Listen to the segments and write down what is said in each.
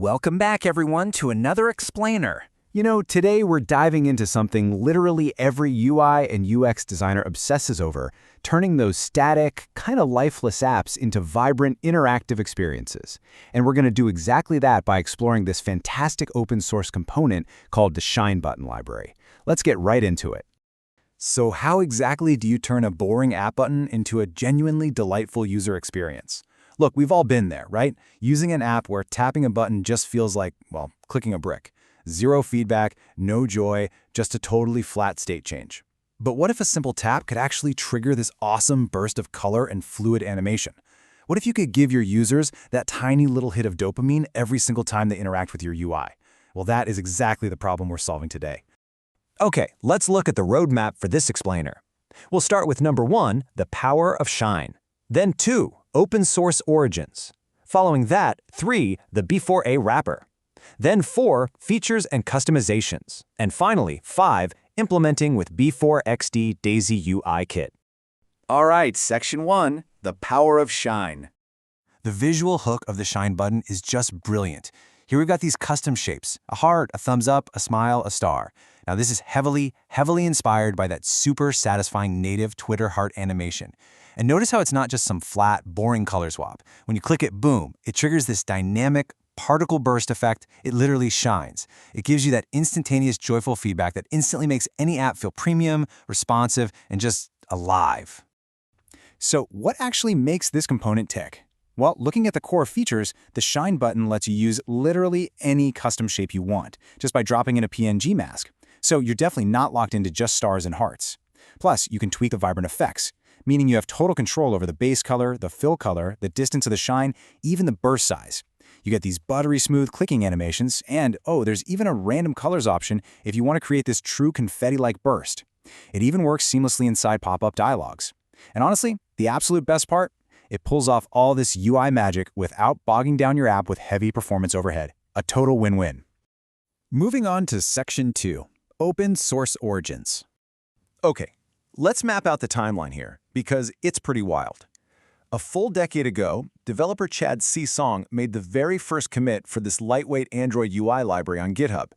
Welcome back, everyone, to another explainer. Today we're diving into something literally every UI and UX designer obsesses over, turning those static, kind of lifeless apps into vibrant, interactive experiences. And we're going to do exactly that by exploring this fantastic open source component called the ShineButton library. Let's get right into it. So how exactly do you turn a boring app button into a genuinely delightful user experience? Look, we've all been there, right? Using an app where tapping a button just feels like, well, clicking a brick. Zero feedback, no joy, just a totally flat state change. But what if a simple tap could actually trigger this awesome burst of color and fluid animation? What if you could give your users that tiny little hit of dopamine every single time they interact with your UI? Well, that is exactly the problem we're solving today. Okay, let's look at the roadmap for this explainer. We'll start with number 1, the power of Shine. Then 2, open source origins. Following that, 3, the B4A wrapper. Then 4, features and customizations. And finally, 5, implementing with B4XDaisyUIKit. All right, section 1, the power of Shine. The visual hook of the Shine button is just brilliant. Here we've got these custom shapes, a heart, a thumbs up, a smile, a star. Now this is heavily inspired by that super satisfying native Twitter heart animation. And notice how it's not just some flat, boring color swap. When you click it, boom, it triggers this dynamic particle burst effect. It literally shines. It gives you that instantaneous joyful feedback that instantly makes any app feel premium, responsive, and just alive. So what actually makes this component tick? Well, looking at the core features, the Shine button lets you use literally any custom shape you want, just by dropping in a PNG mask. So you're definitely not locked into just stars and hearts. Plus, you can tweak the vibrant effects, meaning you have total control over the base color, the fill color, the distance of the shine, even the burst size. You get these buttery smooth clicking animations, and there's even a random colors option if you want to create this true confetti-like burst. It even works seamlessly inside pop-up dialogues. And honestly, the absolute best part? It pulls off all this UI magic without bogging down your app with heavy performance overhead. A total win-win. Moving on to section 2, open source origins. Okay, let's map out the timeline here, because it's pretty wild. A full decade ago, developer ChadCSong made the very first commit for this lightweight Android UI library on GitHub.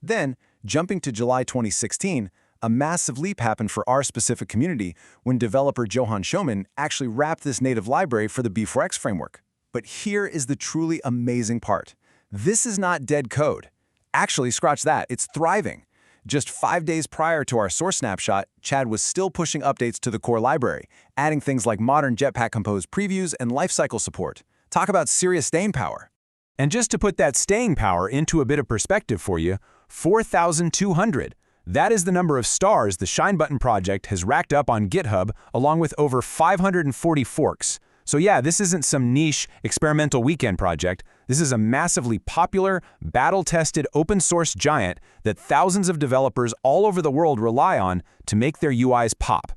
Then, jumping to July 2016, a massive leap happened for our specific community when developer Johan Schoeman actually wrapped this native library for the B4X framework. But here is the truly amazing part. This is not dead code. Actually, scratch that, it's thriving. Just 5 days prior to our source snapshot, Chad was still pushing updates to the core library, adding things like modern Jetpack Compose previews and lifecycle support. Talk about serious staying power. And just to put that staying power into a bit of perspective for you, 4,200. That is the number of stars the ShineButton project has racked up on GitHub, along with over 540 forks. So yeah, this isn't some niche experimental weekend project. This is a massively popular, battle-tested open source giant that thousands of developers all over the world rely on to make their UIs pop.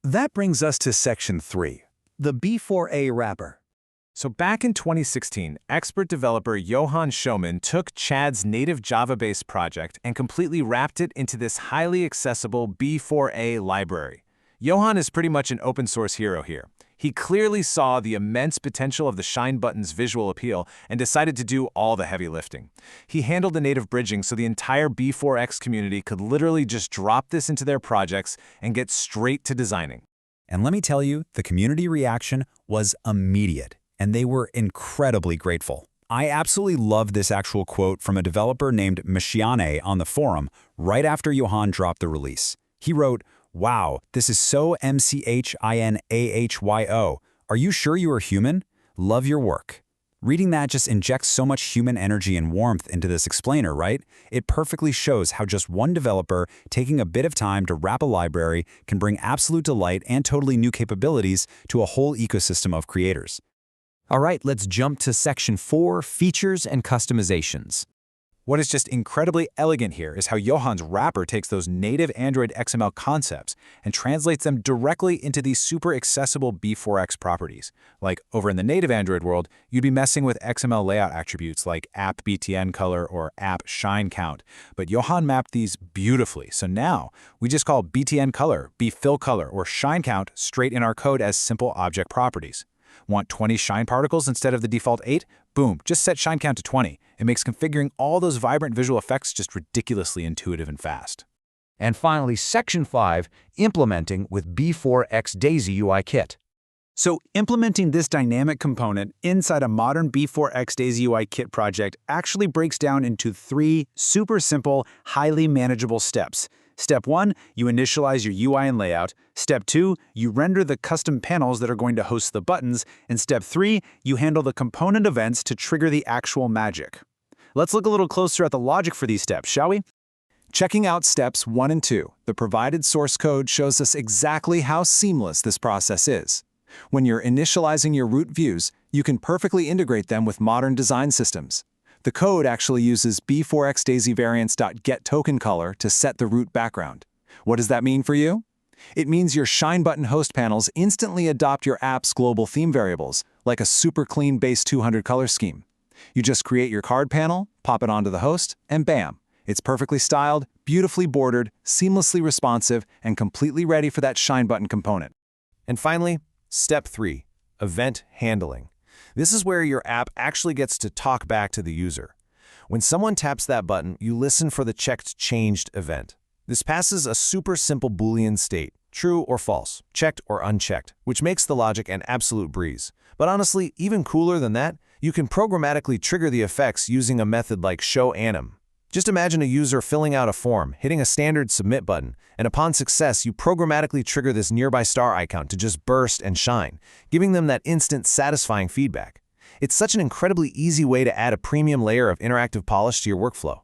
That brings us to section 3, the B4A wrapper. So back in 2016, expert developer Johan Schoeman took Chad's native Java-based project and completely wrapped it into this highly accessible B4A library. Johan is pretty much an open source hero here. He clearly saw the immense potential of the Shine button's visual appeal and decided to do all the heavy lifting. He handled the native bridging so the entire B4X community could literally just drop this into their projects and get straight to designing. And let me tell you, the community reaction was immediate, and they were incredibly grateful. I absolutely love this actual quote from a developer named Michiane on the forum right after Johan dropped the release. He wrote, "Wow, this is so MCHINAHYO. Are you sure you are human? Love your work." Reading that just injects so much human energy and warmth into this explainer, right? It perfectly shows how just one developer taking a bit of time to wrap a library can bring absolute delight and totally new capabilities to a whole ecosystem of creators. All right, let's jump to section 4, features and customizations. What is just incredibly elegant here is how Johan's wrapper takes those native Android XML concepts and translates them directly into these super accessible B4X properties. Like over in the native Android world, you'd be messing with XML layout attributes like app BTN color or app shine count. But Johan mapped these beautifully. So now we just call BTN color, bfill color, or shine count straight in our code as simple object properties. Want 20 shine particles instead of the default 8? Boom, just set shine count to 20. It makes configuring all those vibrant visual effects just ridiculously intuitive and fast. And finally, Section 5, Implementing with B4XDaisyUIKit. So implementing this dynamic component inside a modern B4XDaisyUIKit project actually breaks down into 3 super simple, highly manageable steps. Step 1, you initialize your UI and layout. Step 2, you render the custom panels that are going to host the buttons. And Step 3, you handle the component events to trigger the actual magic. Let's look a little closer at the logic for these steps, shall we? Checking out steps 1 and 2, the provided source code shows us exactly how seamless this process is. When you're initializing your root views, you can perfectly integrate them with modern design systems. The code actually uses B4XDaisyVariants.getTokenColor to set the root background. What does that mean for you? It means your ShineButton host panels instantly adopt your app's global theme variables, like a super clean base 200 color scheme. You just create your card panel, pop it onto the host, and bam! It's perfectly styled, beautifully bordered, seamlessly responsive, and completely ready for that ShineButton component. And finally, Step 3, Event Handling. This is where your app actually gets to talk back to the user. When someone taps that button, you listen for the checked changed event. This passes a super simple Boolean state, true or false, checked or unchecked, which makes the logic an absolute breeze. But honestly, even cooler than that, you can programmatically trigger the effects using a method like showAnim. Just imagine a user filling out a form, hitting a standard submit button, and upon success, you programmatically trigger this nearby star icon to just burst and shine, giving them that instant, satisfying feedback. It's such an incredibly easy way to add a premium layer of interactive polish to your workflow.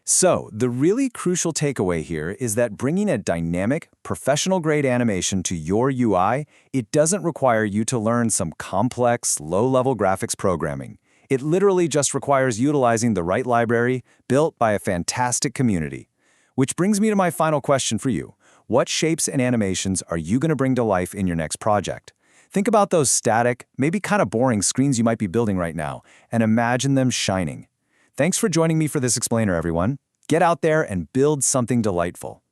So, the really crucial takeaway here is that bringing a dynamic, professional-grade animation to your UI, it doesn't require you to learn some complex, low-level graphics programming. It literally just requires utilizing the right library built by a fantastic community. Which brings me to my final question for you. What shapes and animations are you going to bring to life in your next project? Think about those static, maybe kind of boring screens you might be building right now, and imagine them shining. Thanks for joining me for this explainer, everyone. Get out there and build something delightful.